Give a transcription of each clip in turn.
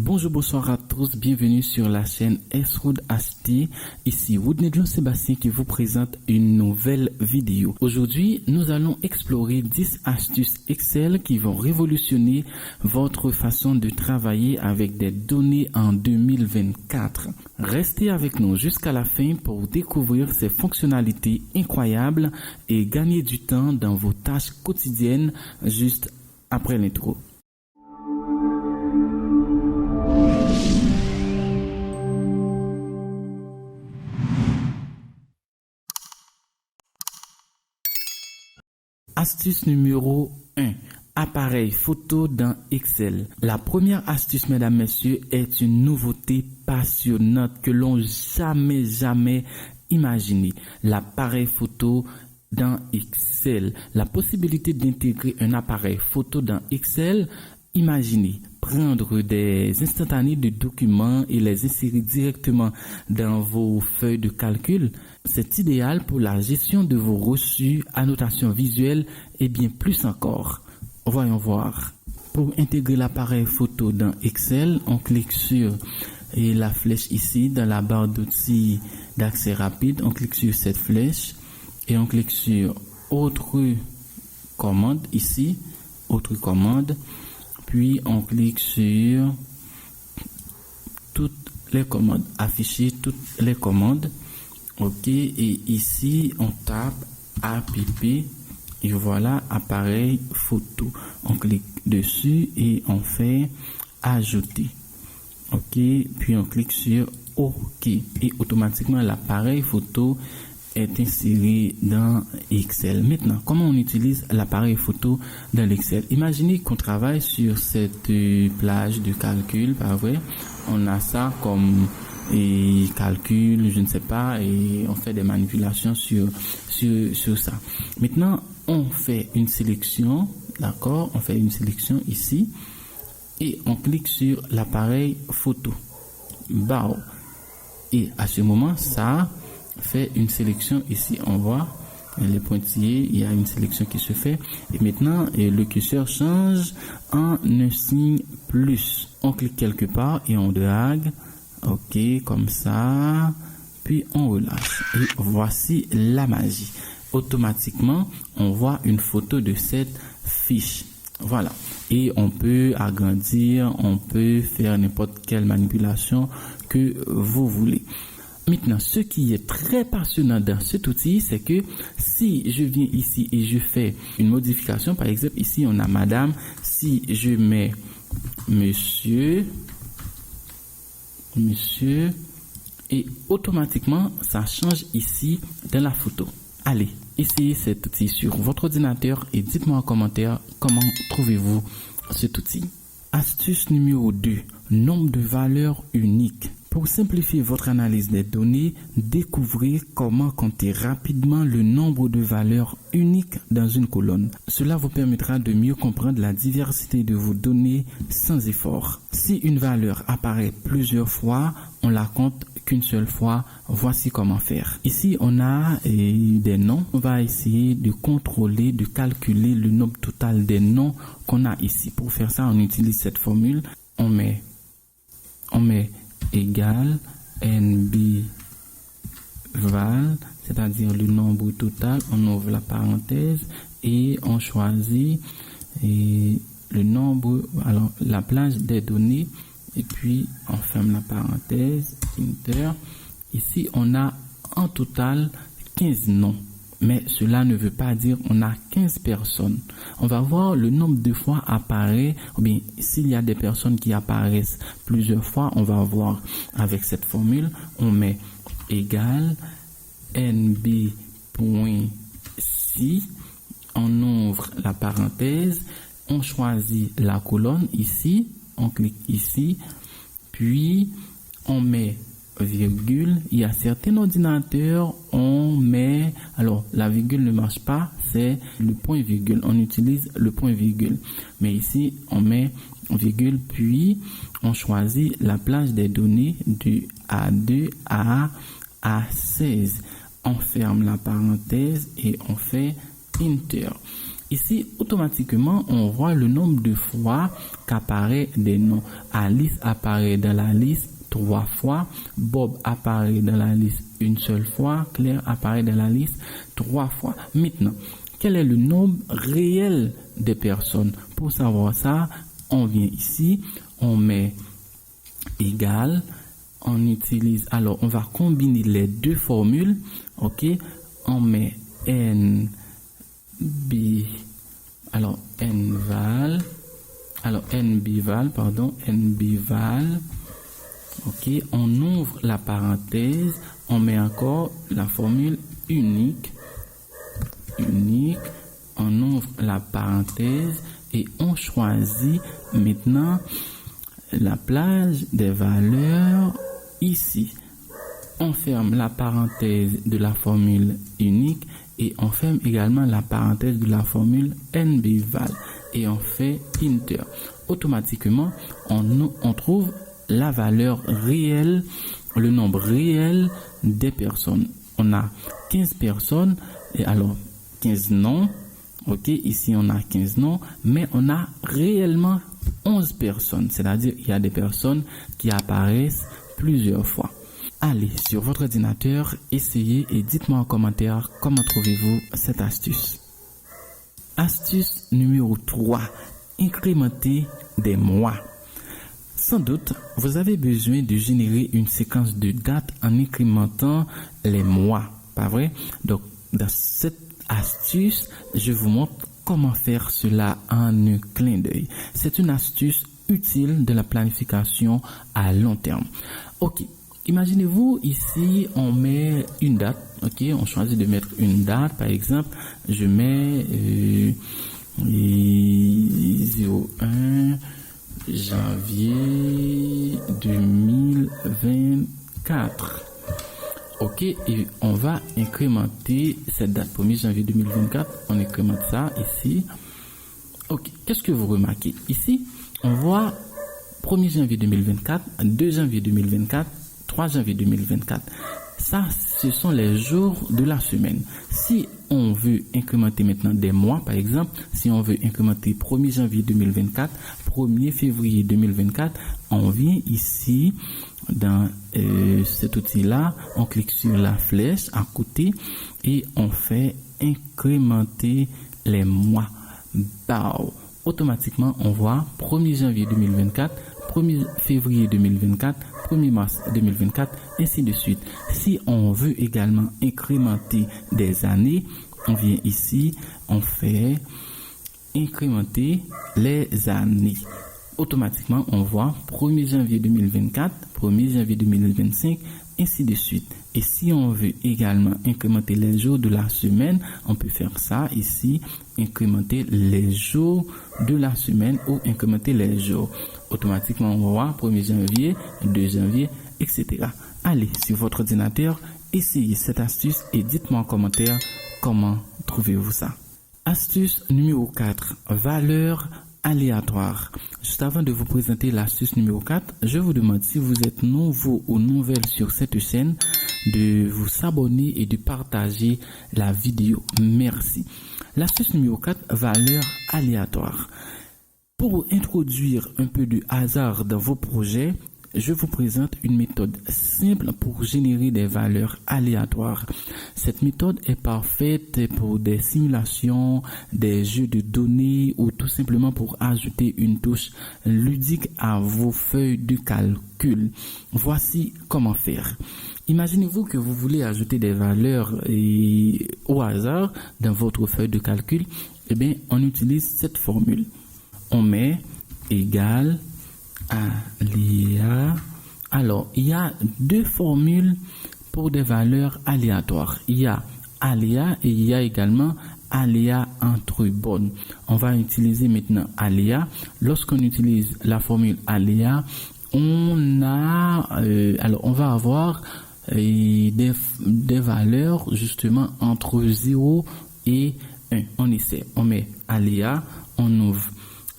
Bonjour, bonsoir à tous, bienvenue sur la chaîne S-Road HT. Ici Woodney John Sébastien qui vous présente une nouvelle vidéo. Aujourd'hui, nous allons explorer 10 astuces Excel qui vont révolutionner votre façon de travailler avec des données en 2024. Restez avec nous jusqu'à la fin pour découvrir ces fonctionnalités incroyables et gagner du temps dans vos tâches quotidiennes juste après l'intro. Astuce numéro 1. Appareil photo dans Excel. La première astuce, mesdames, messieurs, est une nouveauté passionnante que l'on jamais imaginée. L'appareil photo dans Excel. La possibilité d'intégrer un appareil photo dans Excel. Imaginez prendre des instantanés de documents et les insérer directement dans vos feuilles de calcul. C'est idéal pour la gestion de vos reçus, annotations visuelles et bien plus encore. Voyons voir. Pour intégrer l'appareil photo dans Excel, on clique sur la flèche ici dans la barre d'outils d'accès rapide. On clique sur cette flèche et on clique sur autre commande ici, autre commande. Puis on clique sur toutes les commandes, afficher toutes les commandes. Ok, et ici on tape app et voilà appareil photo. On clique dessus et on fait ajouter. Ok, puis on clique sur OK et automatiquement l'appareil photo est inséré dans Excel. Maintenant, comment on utilise l'appareil photo dans l'Excel? Imaginez qu'on travaille sur cette plage de calcul, pas vrai? On a ça comme calcul, je ne sais pas, et on fait des manipulations sur ça. Maintenant, on fait une sélection, d'accord? On fait une sélection ici et on clique sur l'appareil photo. Bah, et à ce moment, ça fait une sélection ici, on voit les pointillés, il y a une sélection qui se fait et maintenant le curseur change en un signe plus. On clique quelque part et on drague, ok, comme ça, puis on relâche et voici la magie. Automatiquement on voit une photo de cette fiche. Voilà, et on peut agrandir, on peut faire n'importe quelle manipulation que vous voulez. Maintenant, ce qui est très passionnant dans cet outil, c'est que si je viens ici et je fais une modification, par exemple, ici on a madame, si je mets monsieur, et automatiquement, ça change ici dans la photo. Allez, essayez cet outil sur votre ordinateur et dites-moi en commentaire comment trouvez-vous cet outil. Astuce numéro 2, nombre de valeurs uniques. Pour simplifier votre analyse des données, découvrez comment compter rapidement le nombre de valeurs uniques dans une colonne. Cela vous permettra de mieux comprendre la diversité de vos données sans effort. Si une valeur apparaît plusieurs fois, on la compte qu'une seule fois. Voici comment faire. Ici, on a des noms. On va essayer de contrôler, de calculer le nombre total des noms qu'on a ici. Pour faire ça, on utilise cette formule. On met égal NB val, c'est-à-dire le nombre total, on ouvre la parenthèse et on choisit le nombre, alors la plage des données et puis on ferme la parenthèse, enter. Ici on a en total 15 noms. Mais cela ne veut pas dire on a 15 personnes. On va voir le nombre de fois apparaît, ou bien s'il y a des personnes qui apparaissent plusieurs fois, on va voir avec cette formule. On met égal nb.si, on ouvre la parenthèse, on choisit la colonne ici, on clique ici, puis on met virgule. Il y a certains ordinateurs, on met, alors la virgule ne marche pas, c'est le point virgule, on utilise le point virgule, mais ici on met virgule, puis on choisit la plage des données du A2 à A16, on ferme la parenthèse et on fait enter. Ici, automatiquement, on voit le nombre de fois qu'apparaît des noms. Alice apparaît dans la liste 3 fois, Bob apparaît dans la liste une seule fois, Claire apparaît dans la liste 3 fois. Maintenant, quel est le nombre réel des personnes? Pour savoir ça, on vient ici, on met égal, on utilise, alors on va combiner les deux formules, ok, on met n bival, ok, on ouvre la parenthèse, on met encore la formule unique, on ouvre la parenthèse et on choisit maintenant la plage des valeurs ici. On ferme la parenthèse de la formule unique et on ferme également la parenthèse de la formule nbival et on fait enter. Automatiquement, on trouve la valeur réelle, le nombre réel des personnes. On a 15 personnes et alors 15 noms. Ok, ici on a 15 noms, mais on a réellement 11 personnes, c'est-à-dire il y a des personnes qui apparaissent plusieurs fois. Allez sur votre ordinateur, essayez et dites-moi en commentaire comment trouvez-vous cette astuce. Astuce numéro 3, incrémenter des mois. Sans doute, vous avez besoin de générer une séquence de dates en incrémentant les mois, pas vrai? Donc, dans cette astuce, je vous montre comment faire cela en un clin d'œil. C'est une astuce utile de la planification à long terme. Ok, imaginez-vous ici, on met une date. Ok, on choisit de mettre une date. Par exemple, je mets 01 janvier 2024. Ok, et on va incrémenter cette date. 1er janvier 2024, on incrémente ça ici. Ok, qu'est-ce que vous remarquez? Ici, on voit 1er janvier 2024, 2 janvier 2024, 3 janvier 2024. Ça, ce sont les jours de la semaine. Si on veut incrémenter maintenant des mois, par exemple, si on veut incrémenter 1er janvier 2024, 1er février 2024, on vient ici dans cet outil-là, on clique sur la flèche à côté et on fait incrémenter les mois. Bao. Automatiquement, on voit 1er janvier 2024, 1er février 2024, 1er mars 2024, ainsi de suite. Si on veut également incrémenter des années, on vient ici, on fait incrémenter les années. Automatiquement, on voit 1er janvier 2024, 1er janvier 2025, ainsi de suite. Et si on veut également incrémenter les jours de la semaine, on peut faire ça ici, incrémenter les jours de la semaine ou incrémenter les jours. Automatiquement, on voit 1er janvier, 2 janvier, etc. Allez sur votre ordinateur, essayez cette astuce et dites-moi en commentaire comment trouvez-vous ça. Astuce numéro 4, valeur aléatoire. Juste avant de vous présenter l'astuce numéro 4, je vous demande si vous êtes nouveau ou nouvelle sur cette chaîne de vous abonner et de partager la vidéo. Merci. L'astuce numéro 4, valeur aléatoire. Pour introduire un peu de hasard dans vos projets, je vous présente une méthode simple pour générer des valeurs aléatoires. Cette méthode est parfaite pour des simulations, des jeux de données ou tout simplement pour ajouter une touche ludique à vos feuilles de calcul. Voici comment faire. Imaginez-vous que vous voulez ajouter des valeurs au hasard dans votre feuille de calcul. Eh bien, on utilise cette formule. On met égal aléa. Alors, il y a deux formules pour des valeurs aléatoires. Il y a aléa et il y a également aléa entre bonnes. On va utiliser maintenant aléa. Lorsqu'on utilise la formule aléa, on va avoir des valeurs justement entre 0 et 1. On essaie. On met aléa, on ouvre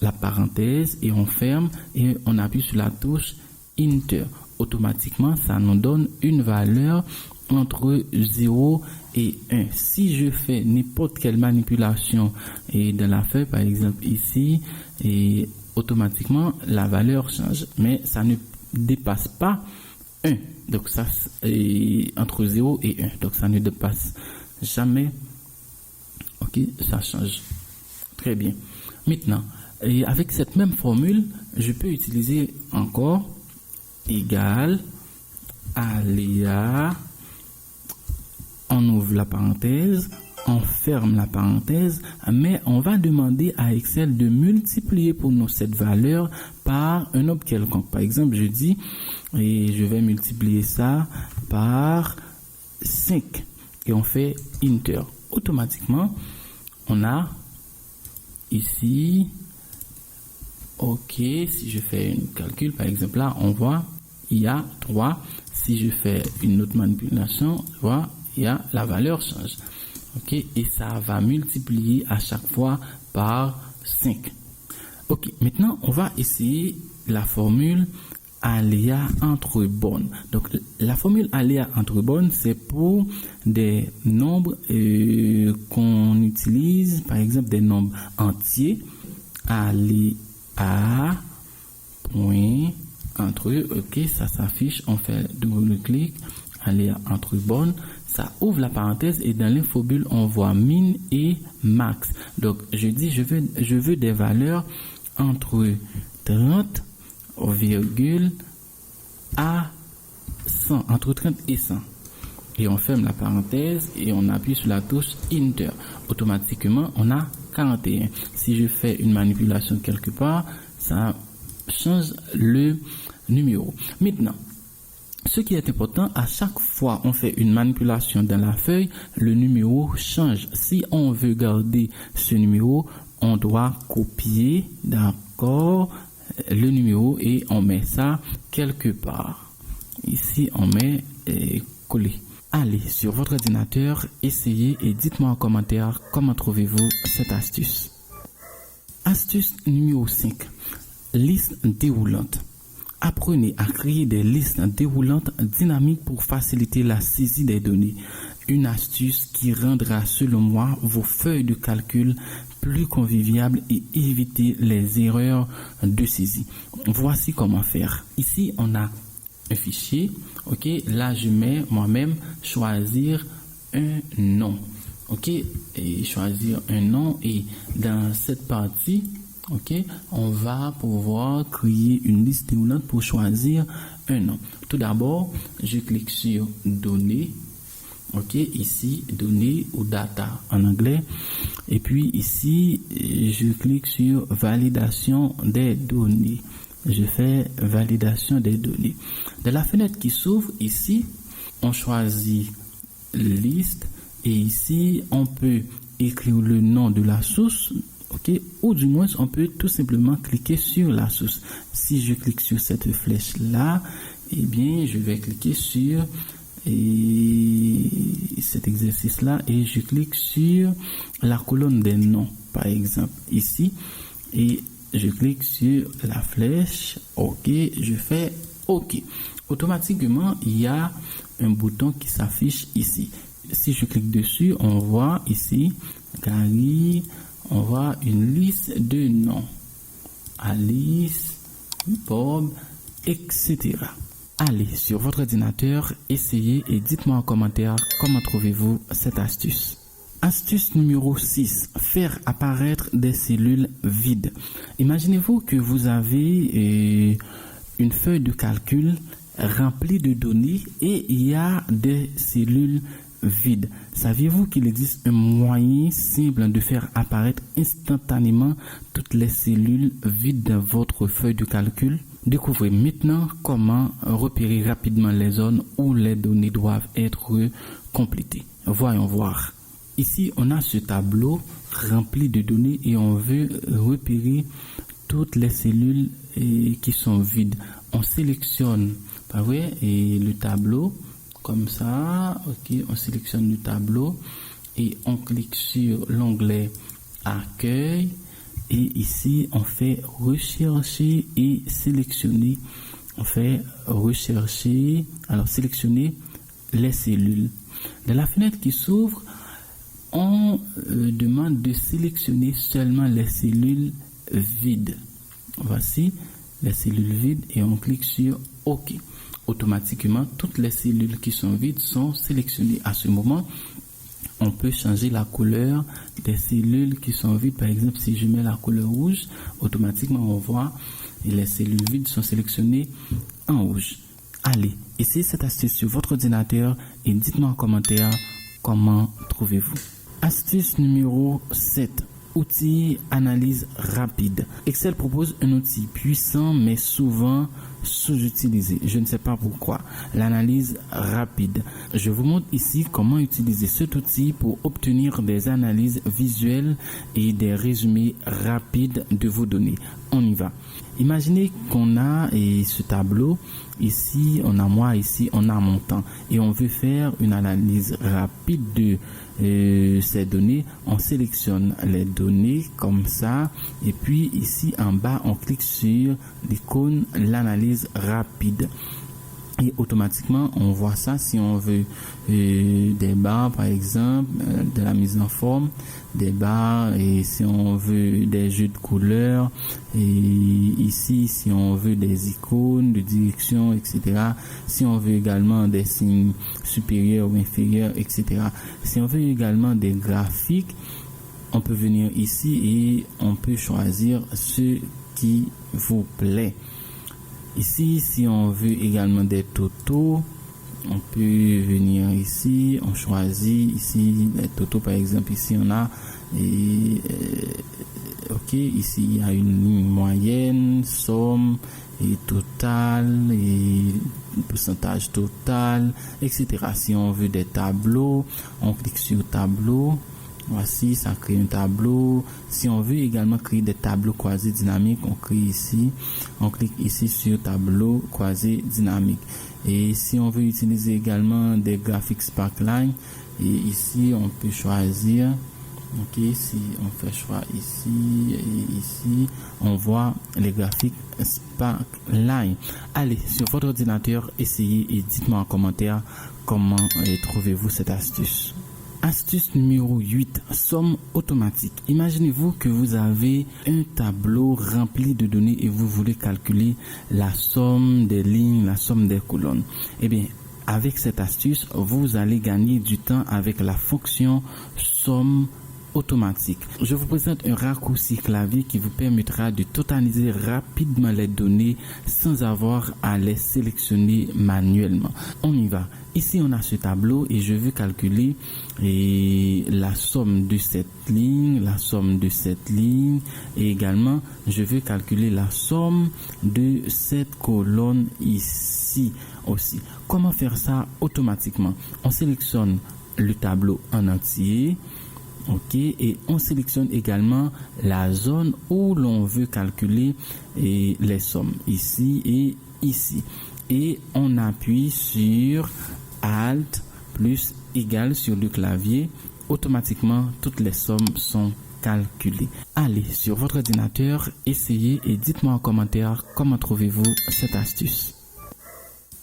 la parenthèse et on ferme et on appuie sur la touche Enter. Automatiquement, ça nous donne une valeur entre 0 et 1. Si je fais n'importe quelle manipulation et dans la feuille, par exemple ici, et automatiquement la valeur change, mais ça ne dépasse pas 1. Donc ça est entre 0 et 1. Donc ça ne dépasse jamais. Ok, ça change. Très bien. Maintenant, et avec cette même formule, je peux utiliser encore égal aléa. On ouvre la parenthèse, on ferme la parenthèse, mais on va demander à Excel de multiplier pour nous cette valeur par un nombre quelconque. Par exemple, je dis, et je vais multiplier ça par 5 et on fait Enter. Automatiquement, on a ici, ok, si je fais un calcul, par exemple là, on voit, il y a 3. Si je fais une autre manipulation, tu vois, il y a la valeur change. Ok, et ça va multiplier à chaque fois par 5. Ok, maintenant on va essayer la formule aléa entre bornes. Donc la formule aléa entre bornes, c'est pour des nombres qu'on utilise, par exemple des nombres entiers. Aléa point entre eux, ok, ça s'affiche, on fait double clic, aléa entre bornes, ça ouvre la parenthèse et dans l'infobule on voit min et max. Donc je dis je veux des valeurs entre 30 virgule à 100, entre 30 et 100. Et on ferme la parenthèse et on appuie sur la touche Enter. Automatiquement on a 41. Si je fais une manipulation quelque part, ça change le numéro. Maintenant, ce qui est important, à chaque fois on fait une manipulation dans la feuille, le numéro change. Si on veut garder ce numéro, on doit copier, d'accord, le numéro et on met ça quelque part. Ici, on met coller. Allez sur votre ordinateur, essayez et dites-moi en commentaire comment trouvez-vous cette astuce. Astuce numéro 5. Liste déroulante. Apprenez à créer des listes déroulantes dynamiques pour faciliter la saisie des données. Une astuce qui rendra, selon moi, vos feuilles de calcul plus conviviables et éviter les erreurs de saisie. Voici comment faire. Ici, on a un fichier. Ok, là, je mets moi-même choisir un nom. Ok, et choisir un nom. Et dans cette partie, ok, on va pouvoir créer une liste déroulante pour choisir un nom. Tout d'abord, je clique sur données. Ok, ici, données ou data en anglais. Et puis ici, je clique sur validation des données. Je fais validation des données. De la fenêtre qui s'ouvre ici, on choisit liste et ici, on peut écrire le nom de la source. Ok, ou du moins on peut tout simplement cliquer sur la source. Si je clique sur cette flèche là, eh bien je vais cliquer sur cet exercice là et je clique sur la colonne des noms par exemple ici et je clique sur la flèche. Ok, je fais ok. Automatiquement il y a un bouton qui s'affiche ici. Si je clique dessus, on voit ici Gary. On voit une liste de noms. Alice, Bob, etc. Allez sur votre ordinateur, essayez et dites-moi en commentaire comment trouvez-vous cette astuce. Astuce numéro 6. Faire apparaître des cellules vides. Imaginez-vous que vous avez une feuille de calcul remplie de données et il y a des cellules vide. Saviez-vous qu'il existe un moyen simple de faire apparaître instantanément toutes les cellules vides dans votre feuille de calcul? Découvrez maintenant comment repérer rapidement les zones où les données doivent être complétées. Voyons voir. Ici, on a ce tableau rempli de données et on veut repérer toutes les cellules qui sont vides. On sélectionne, pas vrai, et le tableau. Comme ça, ok, on sélectionne le tableau et on clique sur l'onglet accueil et ici on fait rechercher et sélectionner. On fait rechercher, alors sélectionner les cellules. Dans la fenêtre qui s'ouvre, on demande de sélectionner seulement les cellules vides. Voici les cellules vides et on clique sur OK. Automatiquement, toutes les cellules qui sont vides sont sélectionnées. À ce moment, on peut changer la couleur des cellules qui sont vides. Par exemple, si je mets la couleur rouge, automatiquement on voit et les cellules vides sont sélectionnées en rouge. Allez, essayez cette astuce sur votre ordinateur et dites-moi en commentaire comment trouvez-vous. Astuce numéro 7. Outil analyse rapide. Excel propose un outil puissant mais souvent sous-utilisé. Je ne sais pas pourquoi. L'analyse rapide. Je vous montre ici comment utiliser cet outil pour obtenir des analyses visuelles et des résumés rapides de vos données. On y va. Imaginez qu'on a ce tableau. Ici, on a moi, ici, on a mon temps. Et on veut faire une analyse rapide de ces données. On sélectionne les données comme ça. Et puis ici, en bas, on clique sur l'icône l'analyse rapide. Et automatiquement, on voit ça si on veut des barres, par exemple, de la mise en forme, des barres, et si on veut des jeux de couleurs, et ici, si on veut des icônes de direction, etc. Si on veut également des signes supérieurs ou inférieurs, etc. Si on veut également des graphiques, on peut venir ici et on peut choisir ce qui vous plaît. Ici, si on veut également des totaux, on peut venir ici, on choisit ici les totaux, par exemple, ici on a ok, ici il y a une ligne moyenne, somme et total et pourcentage total, etc. Si on veut des tableaux, on clique sur tableau. Voici, ça crée un tableau. Si on veut également créer des tableaux croisés dynamiques, on crée ici. On clique ici sur tableau croisé dynamique. Et si on veut utiliser également des graphiques Sparkline, et ici on peut choisir. Ok, si on fait choix ici et ici, on voit les graphiques Sparkline. Allez, sur votre ordinateur, essayez et dites-moi en commentaire comment trouvez-vous cette astuce. Astuce numéro 8, somme automatique. Imaginez-vous que vous avez un tableau rempli de données et vous voulez calculer la somme des lignes, la somme des colonnes. Eh bien, avec cette astuce, vous allez gagner du temps avec la fonction somme automatique. Je vous présente un raccourci clavier qui vous permettra de totaliser rapidement les données sans avoir à les sélectionner manuellement. On y va. Ici, on a ce tableau et je veux calculer la somme de cette ligne, la somme de cette ligne et également, je veux calculer la somme de cette colonne ici aussi. Comment faire ça automatiquement? On sélectionne le tableau en entier. Ok, et on sélectionne également la zone où l'on veut calculer les sommes, ici et ici. Et on appuie sur Alt plus égal sur le clavier. Automatiquement, toutes les sommes sont calculées. Allez, sur votre ordinateur, essayez et dites-moi en commentaire comment trouvez-vous cette astuce.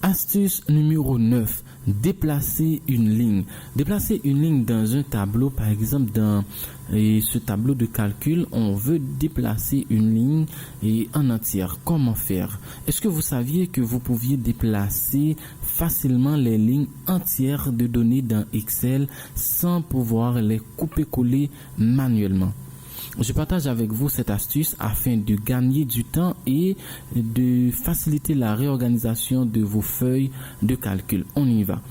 Astuce numéro 9. Déplacer une ligne. Déplacer une ligne dans un tableau, par exemple dans ce tableau de calcul, on veut déplacer une ligne en entière. Comment faire? Est-ce que vous saviez que vous pouviez déplacer facilement les lignes entières de données dans Excel sans pouvoir les couper-coller manuellement? Je partage avec vous cette astuce afin de gagner du temps et de faciliter la réorganisation de vos feuilles de calcul. On y va.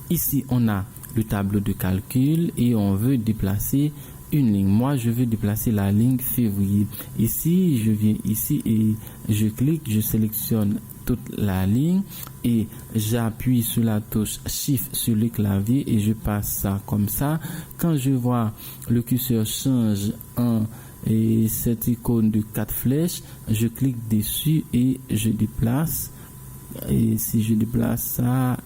Ici, on a le tableau de calcul et on veut déplacer une ligne. Moi, je veux déplacer la ligne février. Ici, je viens ici et je clique, je sélectionne toute la ligne et j'appuie sur la touche Shift sur le clavier et je passe ça comme ça. Quand je vois le curseur change en cette icône de 4 flèches, je clique dessus et je déplace. Et si je déplace ça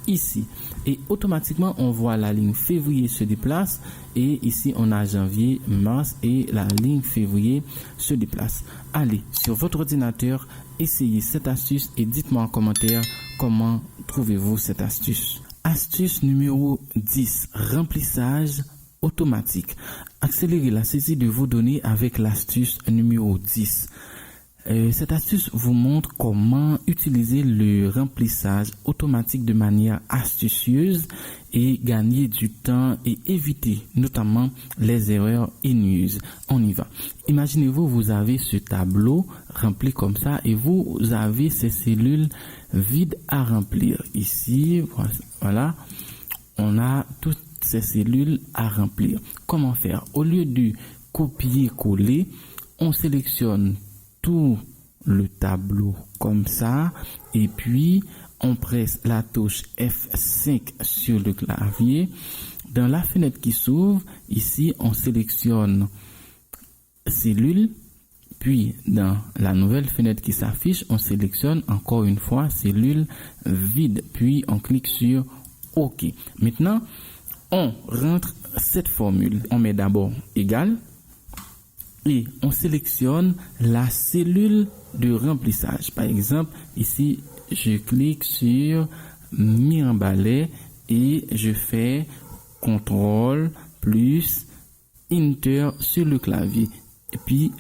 ici, et automatiquement on voit la ligne février se déplace et ici on a janvier, mars et la ligne février se déplace. Allez, sur votre ordinateur, essayez cette astuce et dites-moi en commentaire comment trouvez-vous cette astuce. Astuce numéro 10, remplissage automatique. Accélérez la saisie de vos données avec l'astuce numéro 10. Cette astuce vous montre comment utiliser le remplissage automatique de manière astucieuse et gagner du temps et éviter notamment les erreurs haineuses. On y va. Imaginez-vous, vous avez ce tableau rempli comme ça et vous avez ces cellules vides à remplir. Ici, voilà, on a toutes ces cellules à remplir. Comment faire? Au lieu de copier-coller, on sélectionne tout le tableau comme ça et puis on presse la touche F5 sur le clavier. Dans la fenêtre qui s'ouvre, ici on sélectionne cellule, puis dans la nouvelle fenêtre qui s'affiche, on sélectionne encore une fois cellule vide, puis on clique sur OK. Maintenant, on rentre cette formule. On met d'abord égal et on sélectionne la cellule de remplissage. Par exemple, ici, je clique sur Mirebalais et je fais CTRL plus Enter sur le clavier. Et puis,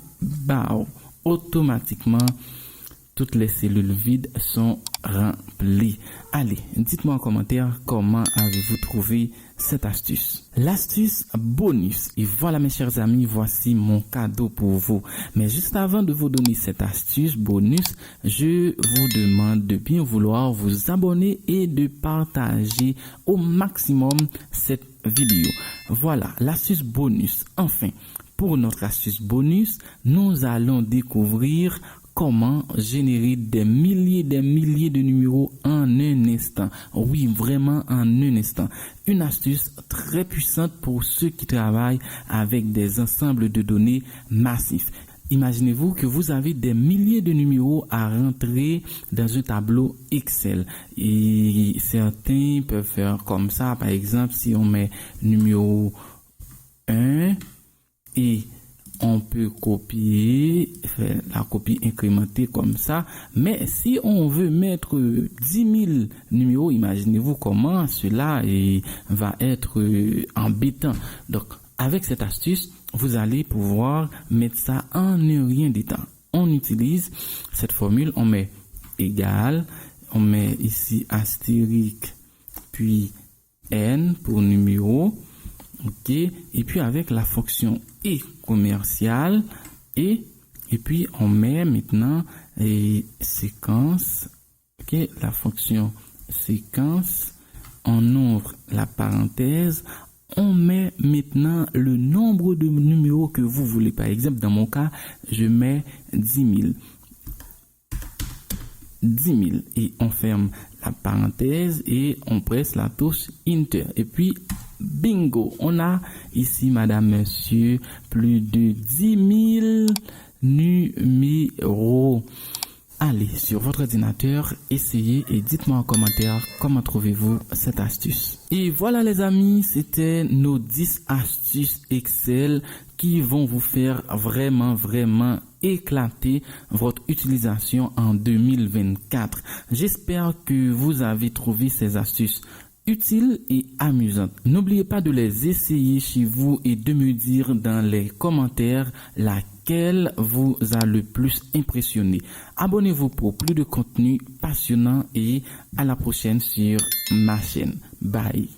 automatiquement, toutes les cellules vides sont remplies. Allez, dites-moi en commentaire comment avez-vous trouvé cette astuce. L'astuce bonus. Et voilà mes chers amis, voici mon cadeau pour vous. Mais juste avant de vous donner cette astuce bonus, je vous demande de bien vouloir vous abonner et de partager au maximum cette vidéo. Voilà, l'astuce bonus. Enfin, pour notre astuce bonus, nous allons découvrir comment générer des milliers de numéros en un instant. Oui, vraiment en un instant. Une astuce très puissante pour ceux qui travaillent avec des ensembles de données massifs. Imaginez-vous que vous avez des milliers de numéros à rentrer dans un tableau Excel. Et certains peuvent faire comme ça. Par exemple, si on met numéro 1 et on peut copier, faire la copie incrémentée comme ça. Mais si on veut mettre 10 000 numéros, imaginez-vous comment cela va être embêtant. Donc, avec cette astuce, vous allez pouvoir mettre ça en un rien de temps. On utilise cette formule, on met égal, on met ici astérisque, puis N pour numéro. OK, et puis avec la fonction et commercial et puis on met maintenant séquence. OK, la fonction séquence, on ouvre la parenthèse, on met maintenant le nombre de numéros que vous voulez. Par exemple, dans mon cas, je mets 10 000. 10 000 et on ferme la parenthèse et on presse la touche Enter et puis bingo, on a ici, madame, monsieur, plus de 10 000 numéros. Allez sur votre ordinateur, essayez et dites-moi en commentaire comment trouvez-vous cette astuce. Et voilà les amis, c'était nos 10 astuces Excel qui vont vous faire vraiment éclater votre utilisation en 2024. J'espère que vous avez trouvé ces astuces utiles et amusantes. N'oubliez pas de les essayer chez vous et de me dire dans les commentaires laquelle vous a le plus impressionné. Abonnez-vous pour plus de contenu passionnant et à la prochaine sur ma chaîne. Bye.